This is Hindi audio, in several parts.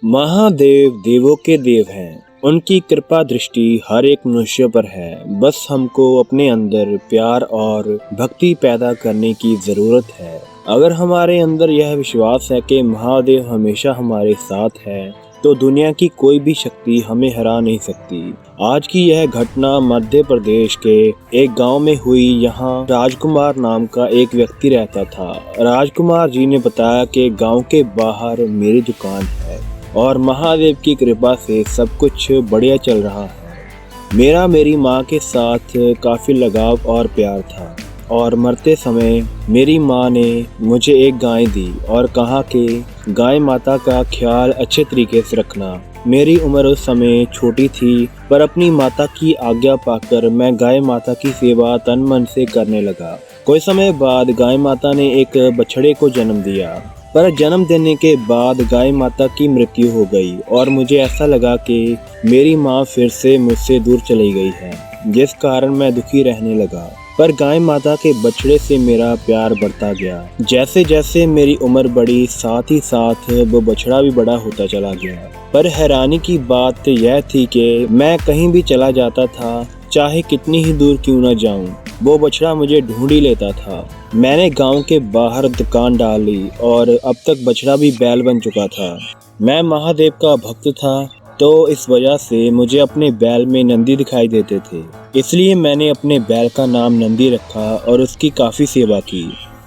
महादेव देवों के देव हैं। उनकी कृपा दृष्टि हर एक मनुष्य पर है। बस हमको अपने अंदर प्यार और भक्ति पैदा करने की जरूरत है। अगर हमारे अंदर यह विश्वास है कि महादेव हमेशा हमारे साथ है तो दुनिया की कोई भी शक्ति हमें हरा नहीं सकती। आज की यह घटना मध्य प्रदेश के एक गांव में हुई। यहाँ राजकुमार नाम का एक व्यक्ति रहता था। राजकुमार जी ने बताया कि गांव के बाहर मेरी दुकान है और महादेव की कृपा से सब कुछ बढ़िया चल रहा है। मेरा मेरी माँ के साथ काफ़ी लगाव और प्यार था और मरते समय मेरी माँ ने मुझे एक गाय दी और कहा कि गाय माता का ख्याल अच्छे तरीके से रखना। मेरी उम्र उस समय छोटी थी, पर अपनी माता की आज्ञा पाकर मैं गाय माता की सेवा तन मन से करने लगा। कुछ समय बाद गाय माता ने एक बछड़े को जन्म दिया, पर जन्म देने के बाद गाय माता की मृत्यु हो गई और मुझे ऐसा लगा कि मेरी माँ फिर से मुझसे दूर चली गई है, जिस कारण मैं दुखी रहने लगा। पर गाय माता के बछड़े से मेरा प्यार बढ़ता गया। जैसे जैसे मेरी उम्र बढ़ी, साथ ही साथ वो बछड़ा भी बड़ा होता चला गया। पर हैरानी की बात यह थी कि मैं कहीं भी चला जाता था, चाहे कितनी ही दूर क्यों न जाऊं, वो बछड़ा मुझे ढूंढ ही लेता था। मैंने गांव के बाहर दुकान डाली और अब तक बछड़ा भी बैल बन चुका था। मैं महादेव का भक्त था, तो इस वजह से मुझे अपने बैल में नंदी दिखाई देते थे। इसलिए मैंने अपने बैल का नाम नंदी रखा और उसकी काफ़ी सेवा की।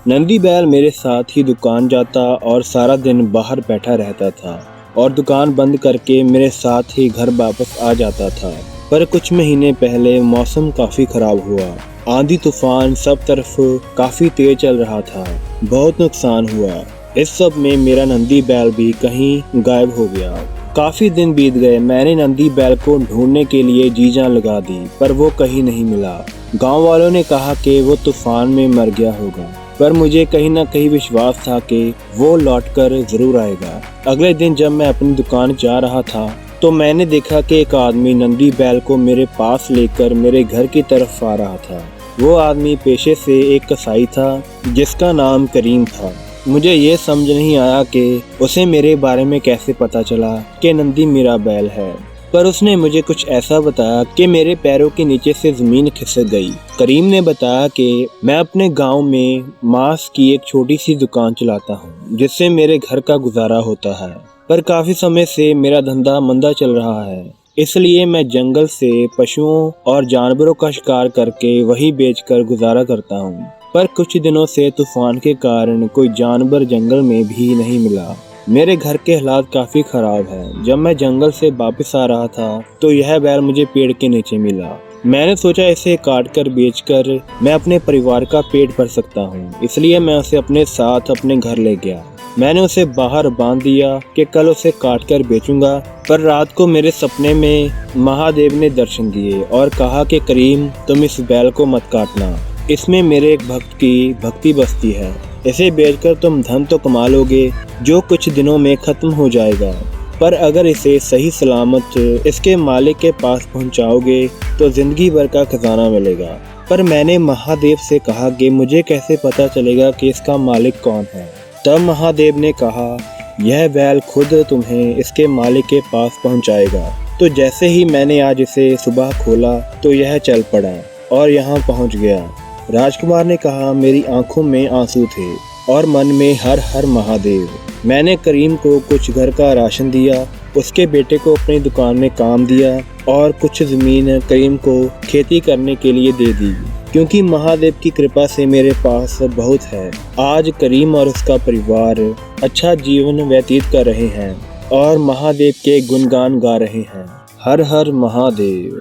नंदी बैल मेरे साथ ही दुकान जाता और सारा दिन बाहर बैठा रहता था और दुकान बंद करके मेरे साथ ही घर वापस आ जाता था। पर कुछ महीने पहले मौसम काफ़ी ख़राब हुआ। आंधी तूफान सब तरफ काफ़ी तेज चल रहा था। बहुत नुकसान हुआ। इस सब में मेरा नंदी बैल भी कहीं गायब हो गया। काफ़ी दिन बीत गए। मैंने नंदी बैल को ढूंढने के लिए जी जान लगा दी, पर वो कहीं नहीं मिला। गांव वालों ने कहा कि वो तूफान में मर गया होगा, पर मुझे कहीं ना कहीं विश्वास था कि वो लौटकर ज़रूर आएगा। अगले दिन जब मैं अपनी दुकान जा रहा था तो मैंने देखा कि एक आदमी नंदी बैल को मेरे पास लेकर मेरे घर की तरफ आ रहा था। वो आदमी पेशे से एक कसाई था जिसका नाम करीम था। मुझे ये समझ नहीं आया कि उसे मेरे बारे में कैसे पता चला कि नंदी मेरा बैल है, पर उसने मुझे कुछ ऐसा बताया कि मेरे पैरों के नीचे से ज़मीन खिसक गई। करीम ने बताया कि मैं अपने गांव में मांस की एक छोटी सी दुकान चलाता हूं, जिससे मेरे घर का गुजारा होता है। पर काफ़ी समय से मेरा धंधा मंदा चल रहा है, इसलिए मैं जंगल से पशुओं और जानवरों का शिकार करके वही बेचकर गुजारा करता हूँ। पर कुछ दिनों से तूफान के कारण कोई जानवर जंगल में भी नहीं मिला। मेरे घर के हालात काफ़ी ख़राब है। जब मैं जंगल से वापस आ रहा था तो यह बैल मुझे पेड़ के नीचे मिला। मैंने सोचा इसे काट कर बेचकर मैं अपने परिवार का पेट भर सकता हूँ, इसलिए मैं उसे अपने साथ अपने घर ले गया। मैंने उसे बाहर बांध दिया कि कल उसे काट कर बेचूंगा। पर रात को मेरे सपने में महादेव ने दर्शन दिए और कहा कि करीम, तुम इस बैल को मत काटना, इसमें मेरे एक भक्त की भक्ति बसती है। इसे बेचकर तुम धन तो कमा लोगे जो कुछ दिनों में ख़त्म हो जाएगा, पर अगर इसे सही सलामत इसके मालिक के पास पहुंचाओगे तो ज़िंदगी भर का खजाना मिलेगा। पर मैंने महादेव से कहा कि मुझे कैसे पता चलेगा कि इसका मालिक कौन है। तब महादेव ने कहा, यह बैल खुद तुम्हें इसके मालिक के पास पहुंचाएगा। तो जैसे ही मैंने आज इसे सुबह खोला तो यह चल पड़ा और यहाँ पहुँच गया। राजकुमार ने कहा, मेरी आंखों में आंसू थे और मन में हर हर महादेव। मैंने करीम को कुछ घर का राशन दिया, उसके बेटे को अपनी दुकान में काम दिया और कुछ ज़मीन करीम को खेती करने के लिए दे दी, क्योंकि महादेव की कृपा से मेरे पास बहुत है। आज करीम और उसका परिवार अच्छा जीवन व्यतीत कर रहे हैं और महादेव के गुणगान गा रहे हैं। हर हर महादेव।